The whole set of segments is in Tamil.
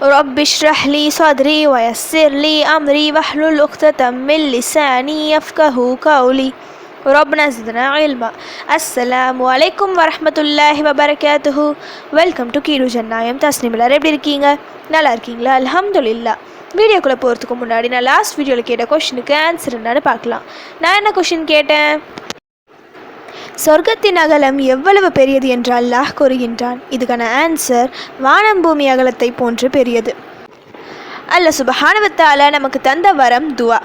رب اشرح لي صدري ويسر لي أمري واحلل عقدة من لساني يفقهوا قولي ربنا زدنا علما. அஸ்ஸலாமு அலைக்கும் வரஹ்மத்துல்லாஹி வபரகாத்துஹு. வெல்கம் டு கீரு ஜன்னாயம். தஸ்னீம் எல்லாரும் எப்படி இருக்கீங்க? நல்லா இருக்கீங்களா? அல்ஹம்துலில்லாஹ். வீடியோக்குள்ளே போகிறதுக்கு முன்னாடி நான் லாஸ்ட் வீடியோவில் கேட்ட கொஷினுக்கு ஆன்சர் என்னன்னு பார்க்கலாம். நான் என்ன கொஷின் கேட்டேன்? சொர்க்கத்தின் அகலம் எவ்வளவு பெரியது என்று அல்லாஹ் கூறுகின்றான். இதுக்கான ஆன்சர் வானம் பூமி அகலத்தை போன்று பெரியது. அல்லாஹ் சுப்ஹானஹு வ தஆலா நமக்கு தந்த வரம் துவா.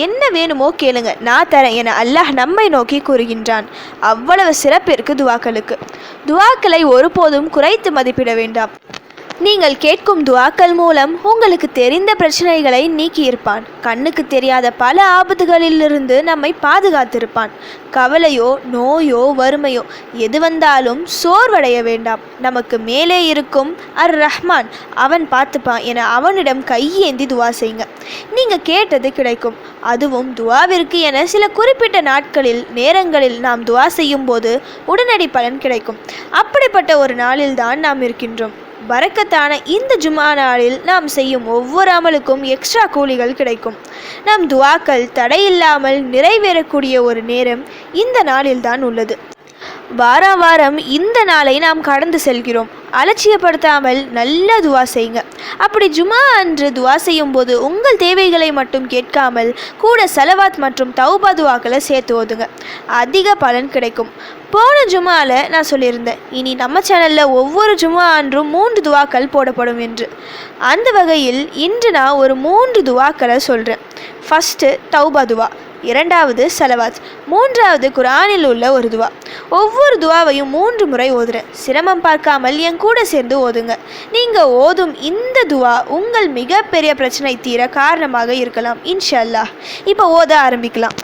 என்ன வேணுமோ கேளுங்க, நான் தரேன் என அல்லாஹ் நம்மை நோக்கி கூறுகின்றான். அவ்வளவு சிறப்பு இருக்கு துவாக்களுக்கு. துவாக்களை ஒருபோதும் குறைத்து மதிப்பிட வேண்டாம். நீங்கள் கேட்கும் துவாக்கள் மூலம் உங்களுக்கு தெரிந்த பிரச்சனைகளை நீக்கியிருப்பான். கண்ணுக்கு தெரியாத பல ஆபத்துகளிலிருந்து நம்மை பாதுகாத்திருப்பான். கவலையோ நோயோ வறுமையோ எது வந்தாலும் சோர்வடைய வேண்டாம். நமக்கு மேலே இருக்கும் அர் ரஹ்மான், அவன் பார்த்துப்பான் என அவனிடம் கையேந்தி துவா செய்யுங்க. நீங்கள் கேட்டது கிடைக்கும். அதுவும் துவாவிற்கு என சில குறிப்பிட்ட நாட்களில் நேரங்களில் நாம் துவா செய்யும் போது உடனடி பலன் கிடைக்கும். அப்படிப்பட்ட ஒரு நாளில்தான் நாம் இருக்கின்றோம். பரக்கத்தான இந்த ஜும்ஆ நாளில் நாம் செய்யும் ஒவ்வொரு அமலுக்கும் எக்ஸ்ட்ரா கூலிகள் கிடைக்கும். நம் துவாக்கள் தடையில்லாமல் நிறைவேறக்கூடிய ஒரு நேரம் இந்த நாளில்தான் உள்ளது. வாரம் வாரம் இந்த நாளை நாம் கடந்து செல்கிறோம். அலட்சியப்படுத்தாமல் நல்ல துவா செய்யுங்க. அப்படி ஜும்ஆ அன்று துவா செய்யும் போது உங்கள் தேவைகளை மட்டும் கேட்காமல் கூட சலவாத் மற்றும் தௌபா துவாக்களை சேர்த்து ஓதுங்க. அதிக பலன் கிடைக்கும். போன ஜும்ஆல நான் சொல்லியிருந்தேன், இனி நம்ம சேனலில் ஒவ்வொரு ஜும்ஆ அன்றும் 3 துவாக்கள் போடப்படும் என்று. அந்த வகையில் இன்று நான் ஒரு 3 துவாக்களை சொல்கிறேன். ஃபஸ்ட்டு தௌபா துவா, இரண்டாவது சலவாத், மூன்றாவது குர்ஆனில் உள்ள ஒரு துவா. ஒவ்வொரு துவாவையும் 3 முறை ஓதுறேன். சிரமம் பார்க்காமல் என் கூட சேர்ந்து ஓதுங்க. நீங்கள் ஓதும் இந்த துவா உங்கள் மிகப்பெரிய பிரச்சனை தீர காரணமாக இருக்கலாம் இன்ஷா அல்லாஹ். இப்போ ஓத ஆரம்பிக்கலாம்.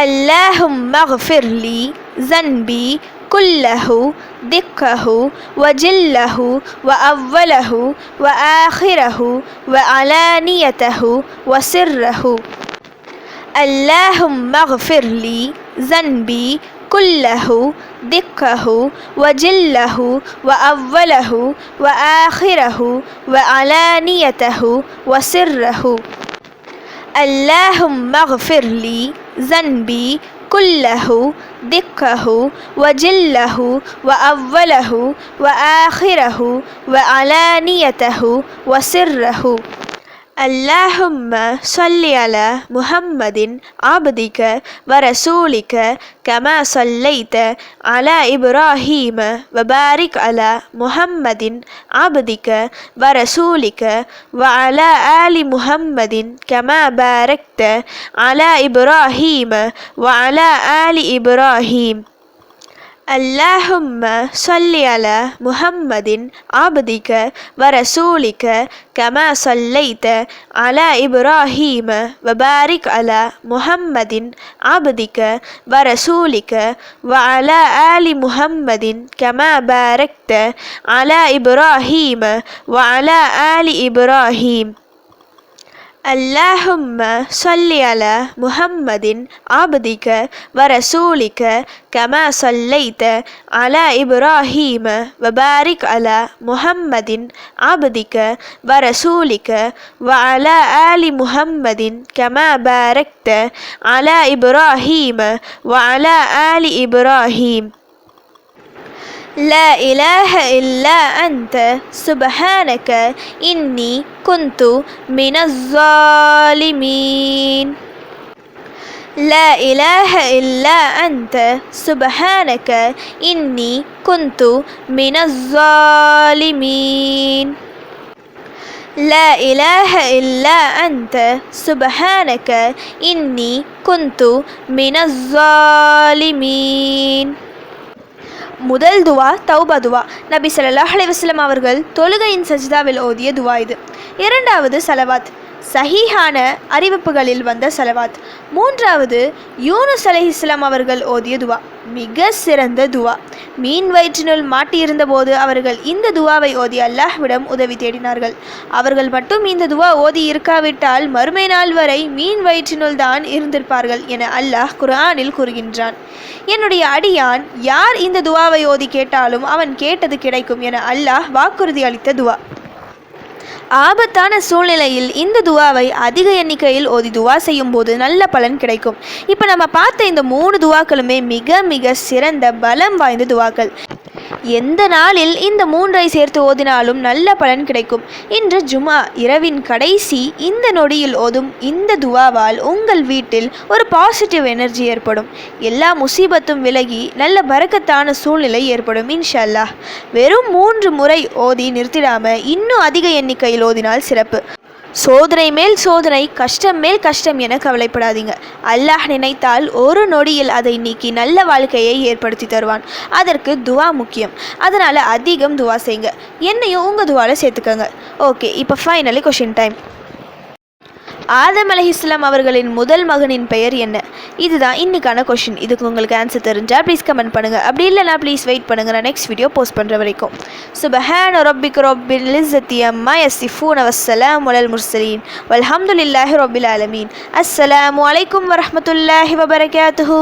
அல்லாஹும்ம அக்ஃபிர் லி ஸன்பி குல்லஹு திக்கஹு வஜில்லஹு வஅவ்வலஹு வஆখিরஹு வஅலானியதஹு வசிர்ரஹு. اللهم اغفر لي ذنبي كله دقه وجله وأوله وآخره وعلانيته وسره. اللهم اغفر لي ذنبي كله دقه وجله وأوله وآخره وعلانيته وسره. اللهم صل على محمد عبدك ورسولك كما صليت على إبراهيم وبارك على محمد عبدك ورسولك وعلى آل محمد كما باركت على إبراهيم وعلى آل إبراهيم. اللهم صل على محمد عبدك ورسولك كما صليت على إبراهيم وبارك على محمد عبدك ورسولك وعلى آل محمد كما باركت على إبراهيم وعلى آل إبراهيم. اللهم صل على محمد عبدك ورسولك كما صليت على إبراهيم وبارك على محمد عبدك ورسولك وعلى آل محمد كما باركت على إبراهيم وعلى آل إبراهيم. لا إله إلا أنت سبحانك إني كنت من الظالمين. لا إله إلا أنت سبحانك إني كنت من الظالمين. لا إله إلا أنت سبحانك إني كنت من الظالمين. முதல் துவா தௌபா துவா. நபி ஸல்லல்லாஹு அலைஹி வஸல்லம் அவர்கள் தொழுகையின் சஜ்தாவில் ஓதிய துவா இது. இரண்டாவது சலவாத், சஹீஹான அறிவிப்புகளில் வந்த சலவாத். மூன்றாவது யூனுஸ் அலைஹிஸ்ஸலாம் அவர்கள் ஓதிய துவா, மிக சிறந்த துவா. மீன் வயிற்றினுள் மாட்டியிருந்த போது அவர்கள் இந்த துவாவை ஓதி அல்லாஹ்விடம் உதவி தேடினார்கள். அவர்கள் மட்டும் இந்த துவா ஓதி இருக்காவிட்டால் மறுமை நாள் வரை மீன் வயிற்றினுள் தான் இருந்திருப்பார்கள் என அல்லாஹ் குர்ஆனில் கூறுகின்றான். என்னுடைய அடியான் யார் இந்த துவாவை ஓதி கேட்டாலும் அவன் கேட்டது கிடைக்கும் என அல்லாஹ் வாக்குறுதி அளித்த துவா. ஆபத்தான சூழ்நிலையில் இந்த துவாவை அதிக எண்ணிக்கையில் ஓதி துவா செய்யும் போது நல்ல பலன் கிடைக்கும். இப்போ நம்ம பார்த்த இந்த 3 துவாக்களுமே மிக மிக சிறந்த பலம் வாய்ந்த துவாக்கள். எந்த நாளில் இந்த 3ஐ சேர்த்து ஓதினாலும் நல்ல பலன் கிடைக்கும். இன்று ஜுமா இரவின் கடைசி இந்த நொடியில் ஓதும் இந்த துவாவால் உங்கள் வீட்டில் ஒரு பாசிட்டிவ் எனர்ஜி ஏற்படும். எல்லா முசீபத்தும் விலகி நல்ல பரக்கத்தான சூழ்நிலை ஏற்படும் இன்ஷா அல்லாஹ். வெறும் 3 முறை ஓதி நிறுத்திடாம இன்னும் அதிக எண்ணிக்கையில் ஓதினால் சிறப்பு. சோதனை மேல் சோதனை, கஷ்டம் மேல் கஷ்டம் என கவலைப்படாதீங்க. அல்லாஹ் நினைத்தால் ஒரு நொடியில் அதை நீக்கி நல்ல வாழ்க்கையை ஏற்படுத்தி தருவான். அதற்கு துவா முக்கியம். அதனால் அதிகம் துவா செய்யுங்க. என்னையும் உங்கள் துவாவில் சேர்த்துக்கோங்க. ஓகே, இப்போ ஃபைனலி கொஷின் டைம். ஆதம் அலைஹிஸ்ஸலாம் அவர்களின் முதல் மகனின் பெயர் என்ன? இதுதான் இன்னைக்கான கொஷின். இதுக்கு உங்களுக்கு ஆன்சர் தெரிஞ்சால் ப்ளீஸ் கமெண்ட் பண்ணுங்கள். அப்படி இல்லைனா ப்ளீஸ் வெயிட் பண்ணுங்கள், நான் நெக்ஸ்ட் வீடியோ போஸ்ட் பண்ணுற வரைக்கும். சுபஹான ரப்பிக ரப்பில் இஸ்ஸத்தி அம்மா யசிஃபூன வஸ்ஸலாமு அலல் முர்ஸலீன் வல்ஹம்துலில்லாஹி ரப்பில் ஆலமீன். அஸ்ஸலாமு அலைக்கும் வரஹ்மத்துல்லாஹி வபரகாத்துஹு.